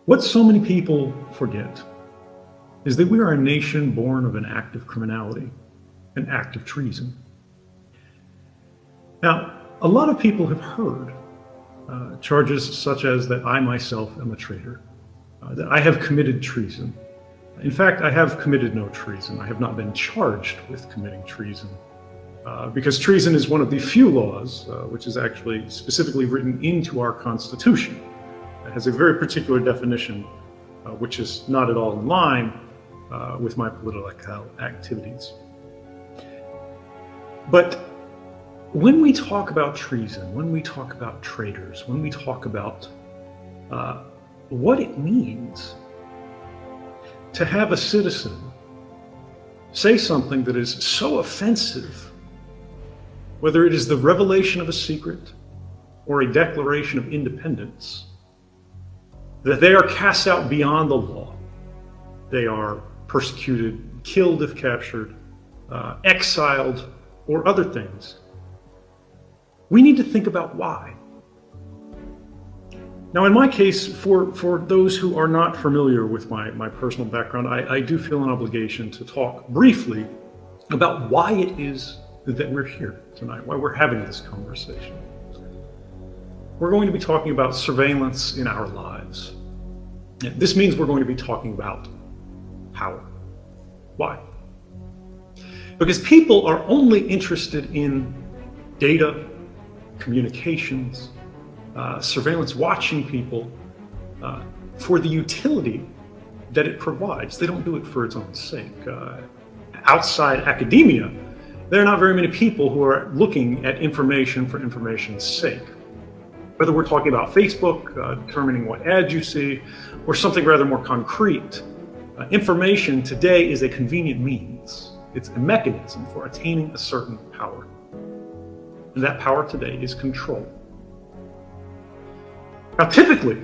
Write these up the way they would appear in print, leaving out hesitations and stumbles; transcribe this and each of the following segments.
What so many people forget is that we are a nation born of an act of criminality, an act of treason. Now, a lot of people have heard charges such as that I myself am a traitor, that I have committed treason. In fact, I have committed no treason. I have not been charged with committing treason, because treason is one of the few laws which is actually specifically written into our Constitution. It has a very particular definition, which is not at all in line with my political activities. But when we talk about treason, when we talk about traitors, when we talk about what it means to have a citizen say something that is so offensive, whether it is the revelation of a secret or a declaration of independence, that they are cast out beyond the law. They are persecuted, killed if captured, exiled, or other things. We need to think about why. Now, in my case, for those who are not familiar with my personal background, I do feel an obligation to talk briefly about why it is that we're here tonight, why we're having this conversation. We're going to be talking about surveillance in our lives. And this means we're going to be talking about power. Why? Because people are only interested in data, communications, surveillance, watching people for the utility that it provides. They don't do it for its own sake. Outside academia, there are not very many people who are looking at information for information's sake. Whether we're talking about Facebook, determining what ads you see, or something rather more concrete, information today is a convenient means. It's a mechanism for attaining a certain power. And that power today is control. Now, typically,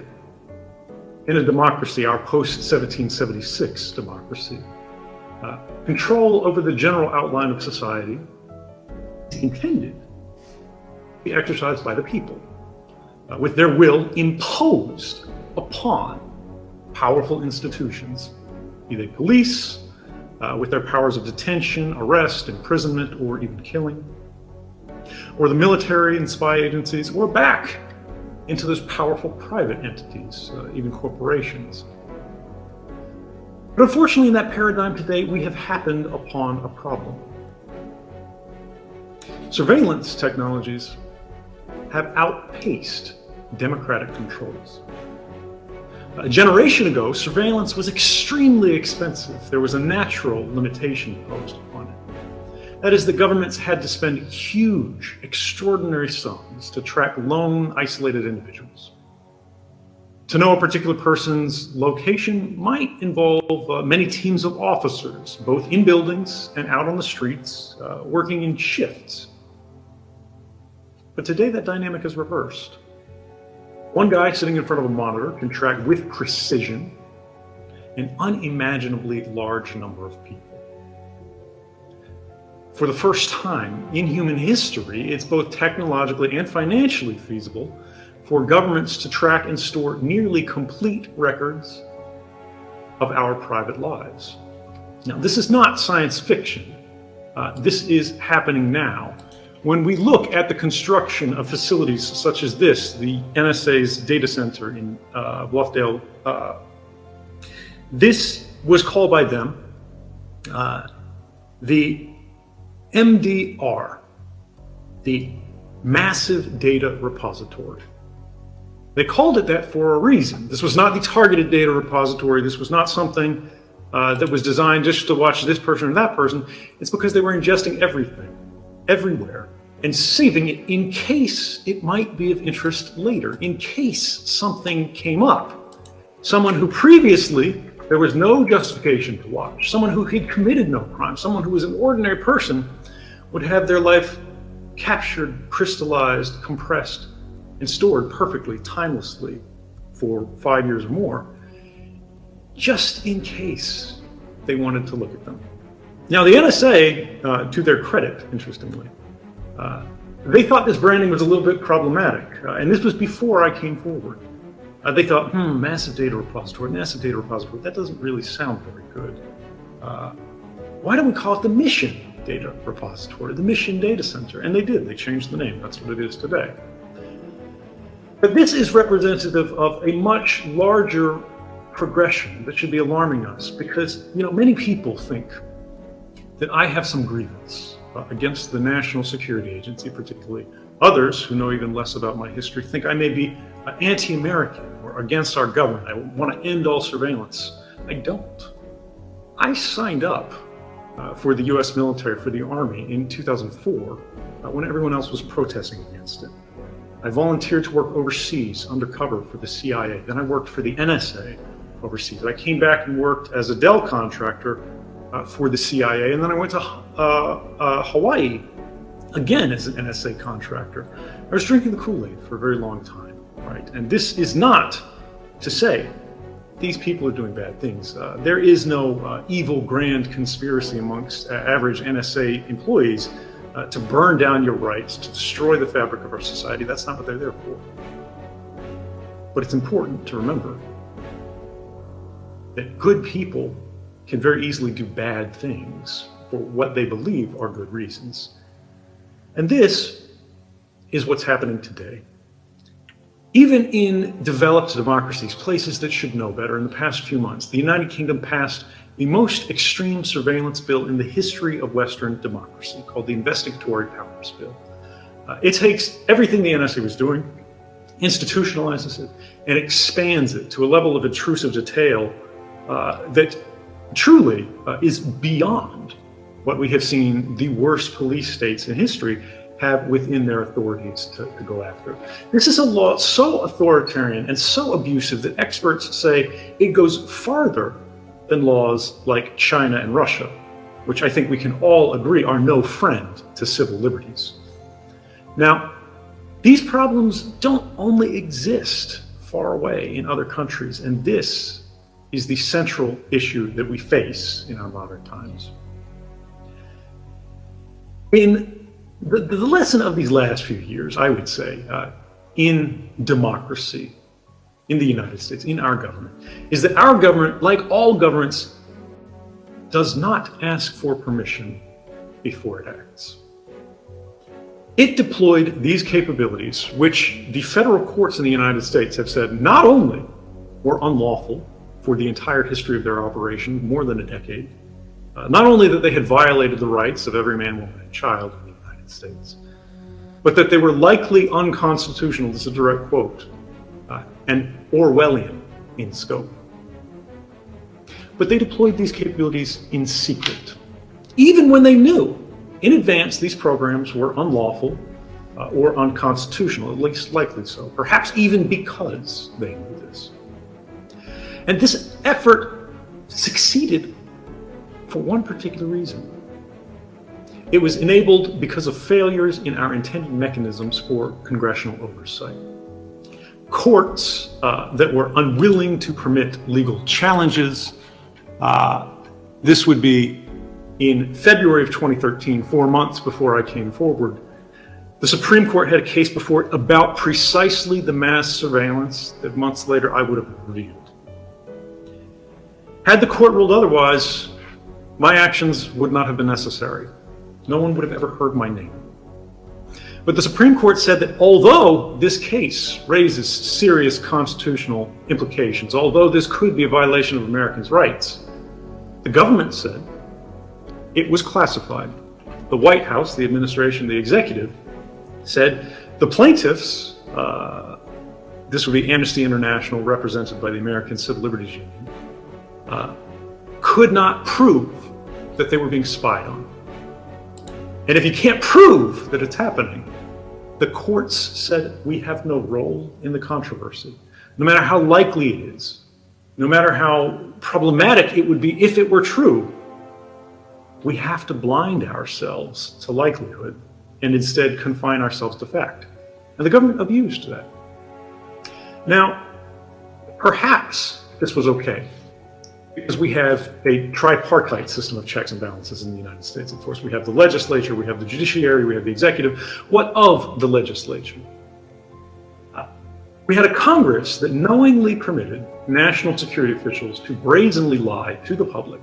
in a democracy, our post-1776 democracy, control over the general outline of society is intended to be exercised by the people, with their will imposed upon powerful institutions, be they police, with their powers of detention, arrest, imprisonment, or even killing, or the military and spy agencies, or back into those powerful private entities, even corporations. But unfortunately, in that paradigm today, we have happened upon a problem. Surveillance technologies have outpaced democratic controls. A generation ago, surveillance was extremely expensive. There was a natural limitation imposed upon it. That is, the governments had to spend huge, extraordinary sums to track lone, isolated individuals. To know a particular person's location might involve many teams of officers, both in buildings and out on the streets, working in shifts. But today that dynamic is reversed. One guy sitting in front of a monitor can track with precision an unimaginably large number of people. For the first time in human history, it's both technologically and financially feasible for governments to track and store nearly complete records of our private lives. Now, this is not science fiction. This is happening now. When we look at the construction of facilities such as this, the NSA's data center in Bluffdale, this was called by them the MDR, the Massive Data Repository. They called it that for a reason. This was not the targeted data repository. This was not something that was designed just to watch this person or that person. It's because they were ingesting everything, everywhere, and saving it in case it might be of interest later, in case something came up. Someone who previously there was no justification to watch, someone who had committed no crime, someone who was an ordinary person would have their life captured, crystallized, compressed, and stored perfectly, timelessly for 5 years or more, just in case they wanted to look at them. Now, the NSA, to their credit, interestingly, they thought this branding was a little bit problematic, and this was before I came forward. They thought, massive data repository, that doesn't really sound very good. Why don't we call it the Mission Data Repository, the Mission Data Center? And they did, they changed the name, that's what it is today. But this is representative of a much larger progression that should be alarming us, because many people think that I have some grievance against the National Security Agency, particularly. Others, who know even less about my history, think I may be anti-American or against our government. I want to end all surveillance. I don't. I signed up for the US military, for the Army in 2004, when everyone else was protesting against it. I volunteered to work overseas undercover for the CIA. Then I worked for the NSA overseas. I came back and worked as a Dell contractor for the CIA, and then I went to Hawaii, again as an NSA contractor. I was drinking the Kool-Aid for a very long time, right? And this is not to say these people are doing bad things. There is no evil grand conspiracy amongst average NSA employees to burn down your rights, to destroy the fabric of our society. That's not what they're there for. But it's important to remember that good people can very easily do bad things for what they believe are good reasons. And this is what's happening today. Even in developed democracies, places that should know better, in the past few months, the United Kingdom passed the most extreme surveillance bill in the history of Western democracy, called the Investigatory Powers Bill. It takes everything the NSA was doing, institutionalizes it, and expands it to a level of intrusive detail that truly is beyond what we have seen the worst police states in history have within their authorities to go after. This is a law so authoritarian and so abusive that experts say it goes farther than laws like China and Russia, which I think we can all agree are no friend to civil liberties. Now, these problems don't only exist far away in other countries, and this is the central issue that we face in our modern times. In the lesson of these last few years, I would say, in democracy, in the United States, in our government, is that our government, like all governments, does not ask for permission before it acts. It deployed these capabilities, which the federal courts in the United States have said not only were unlawful for the entire history of their operation, more than a decade, not only that they had violated the rights of every man, woman, and child in the United States, but that they were likely unconstitutional, this is a direct quote, and Orwellian in scope. But they deployed these capabilities in secret, even when they knew in advance these programs were unlawful or unconstitutional, at least likely so, perhaps even because they knew this. And this effort succeeded for one particular reason. It was enabled because of failures in our intended mechanisms for congressional oversight. Courts that were unwilling to permit legal challenges. This would be in February of 2013, 4 months before I came forward. The Supreme Court had a case before it about precisely the mass surveillance that months later I would have revealed. Had the court ruled otherwise, my actions would not have been necessary. No one would have ever heard my name. But the Supreme Court said that although this case raises serious constitutional implications, although this could be a violation of Americans' rights, the government said it was classified. The White House, the administration, the executive, said the plaintiffs, this would be Amnesty International represented by the American Civil Liberties Union, could not prove that they were being spied on. And if you can't prove that it's happening, the courts said we have no role in the controversy. No matter how likely it is, no matter how problematic it would be if it were true, we have to blind ourselves to likelihood and instead confine ourselves to fact. And the government abused that. Now, perhaps this was okay, because we have a tripartite system of checks and balances in the United States. Of course, we have the legislature, we have the judiciary, we have the executive. What of the legislature? We had a Congress that knowingly permitted national security officials to brazenly lie to the public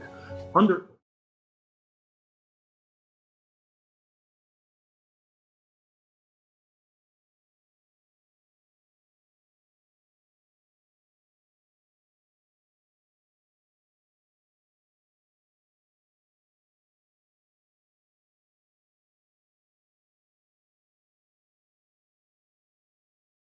under